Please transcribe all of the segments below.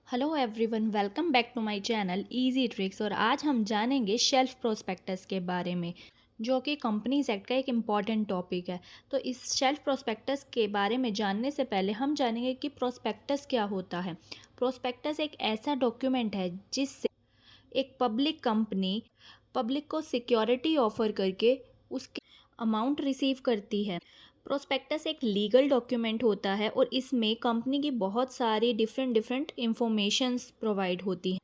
Hello everyone, welcome back to my channel Easy Tricks. और आज हम जानेंगे शेल्फ प्रोस्पेक्टस के बारे में, जो कि कंपनीज एक्ट का एक इम्पॉर्टेंट टॉपिक है। तो इस शेल्फ प्रोस्पेक्टस के बारे में जानने से पहले हम जानेंगे कि प्रोस्पेक्टस क्या होता है। प्रोस्पेक्टस एक ऐसा डॉक्यूमेंट है जिससे एक पब्लिक कंपनी पब्लिक को सिक्योरिटी ऑफर करके उसके अमाउंट रिसीव करती है। प्रोस्पेक्टस एक लीगल डॉक्यूमेंट होता है और इसमें कंपनी की बहुत सारी डिफरेंट इंफॉर्मेशंस प्रोवाइड होती हैं,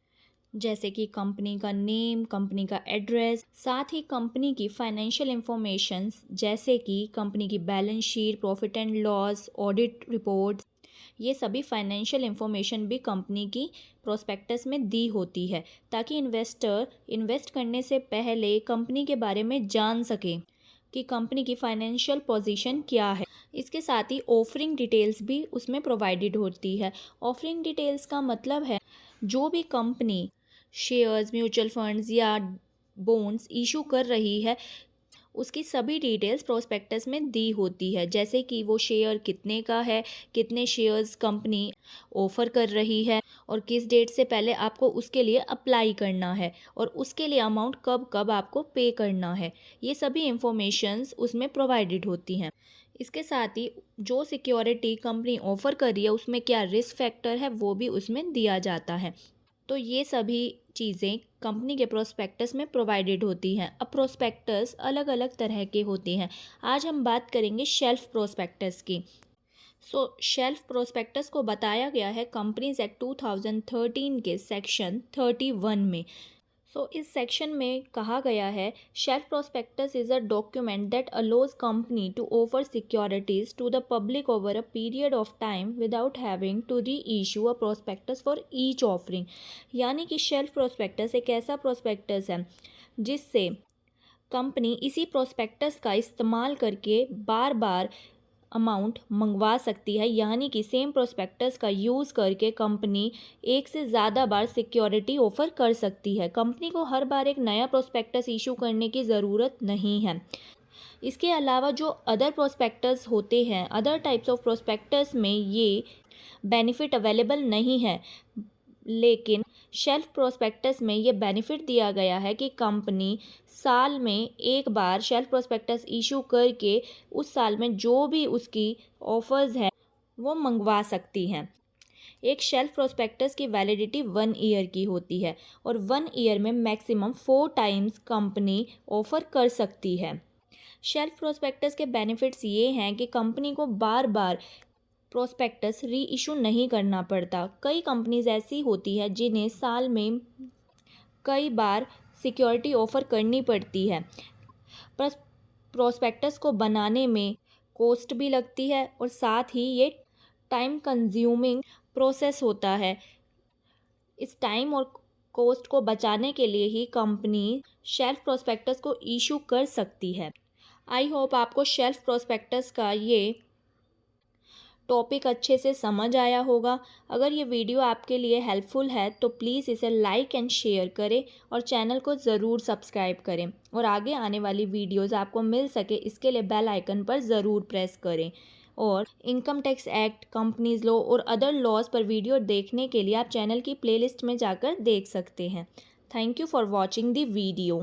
जैसे कि कंपनी का नेम, कंपनी का एड्रेस, साथ ही कंपनी की फाइनेंशियल इंफॉर्मेशंस जैसे कि कंपनी की balance sheet, profit and loss, audit reports. ये सभी फाइनेंशियल इंफॉर्मेशन भी कंपनी की प्रोस्पेक्टस में दी होती है, ताकि इन्वेस्टर इन्वेस्ट करने से पहले कंपनी के बारे में जान सके कि कंपनी की फाइनेंशियल पोजीशन क्या है। इसके साथ ही ऑफरिंग डिटेल्स भी उसमें प्रोवाइडेड होती है। ऑफरिंग डिटेल्स का मतलब है जो भी कंपनी शेयर्स, म्यूचुअल फंड्स या बॉन्ड्स इशू कर रही है, उसकी सभी डिटेल्स प्रोस्पेक्टस में दी होती है, जैसे कि वो शेयर कितने का है, कितने शेयर्स कंपनी ऑफर कर रही है और किस डेट से पहले आपको उसके लिए अप्लाई करना है और उसके लिए अमाउंट कब कब आपको पे करना है। ये सभी इंफॉर्मेशंस उसमें प्रोवाइडेड होती हैं। इसके साथ ही जो सिक्योरिटी कंपनी ऑफर कर रही है उसमें क्या रिस्क फैक्टर है वो भी उसमें दिया जाता है। तो ये सभी चीज़ें कंपनी के प्रोस्पेक्टस में प्रोवाइडेड होती हैं। अब प्रोस्पेक्टस अलग अलग तरह के होते हैं। आज हम बात करेंगे शेल्फ प्रोस्पेक्टस की। शेल्फ प्रोस्पेक्टस को बताया गया है कंपनीज एक्ट 2013 के सेक्शन 31 में। इस सेक्शन में कहा गया है, shelf prospectus is a document that allows company to offer securities to the public over a period of time without having to reissue a prospectus for each offering. यानी कि shelf prospectus एक ऐसा prospectus है जिससे company इसी prospectus का इस्तेमाल करके बार बार अमाउंट मंगवा सकती है। यानी कि सेम प्रोस्पेक्टस का यूज़ करके कंपनी एक से ज़्यादा बार सिक्योरिटी ऑफर कर सकती है। कंपनी को हर बार एक नया प्रोस्पेक्टस इशू करने की ज़रूरत नहीं है। इसके अलावा जो अदर प्रोस्पेक्टस होते हैं, अदर टाइप्स ऑफ प्रोस्पेक्टस में ये बेनिफिट अवेलेबल नहीं है, लेकिन शेल्फ प्रोस्पेक्टस में ये बेनिफिट दिया गया है कि कंपनी साल में एक बार शेल्फ प्रोस्पेक्टस इशू करके उस साल में जो भी उसकी ऑफर्स हैं वो मंगवा सकती हैं। एक शेल्फ प्रोस्पेक्टस की वैलिडिटी 1 ईयर की होती है और 1 ईयर में मैक्सिमम 4 टाइम्स कंपनी ऑफर कर सकती है। शेल्फ प्रोस्पेक्टस के बेनिफिट्स ये हैं कि कंपनी को बार बार प्रोस्पेक्टस री इशू नहीं करना पड़ता। कई कंपनीज ऐसी होती है जिन्हें साल में कई बार सिक्योरिटी ऑफर करनी पड़ती है। प्रोस्पेक्टस को बनाने में कॉस्ट भी लगती है और साथ ही ये टाइम कंज्यूमिंग प्रोसेस होता है। इस टाइम और कॉस्ट को बचाने के लिए ही कंपनी शेल्फ प्रोस्पेक्टस को इशू कर सकती है। आई होप आपको शेल्फ प्रोस्पेक्टस का ये टॉपिक अच्छे से समझ आया होगा। अगर ये वीडियो आपके लिए हेल्पफुल है तो प्लीज़ इसे लाइक एंड शेयर करें और चैनल को ज़रूर सब्सक्राइब करें और आगे आने वाली वीडियोस आपको मिल सके इसके लिए बेल आइकन पर ज़रूर प्रेस करें। और income tax act, companies law और अदर लॉज पर वीडियो देखने के लिए आप चैनल की प्लेलिस्ट में जाकर देख सकते हैं। Thank you for watching the video.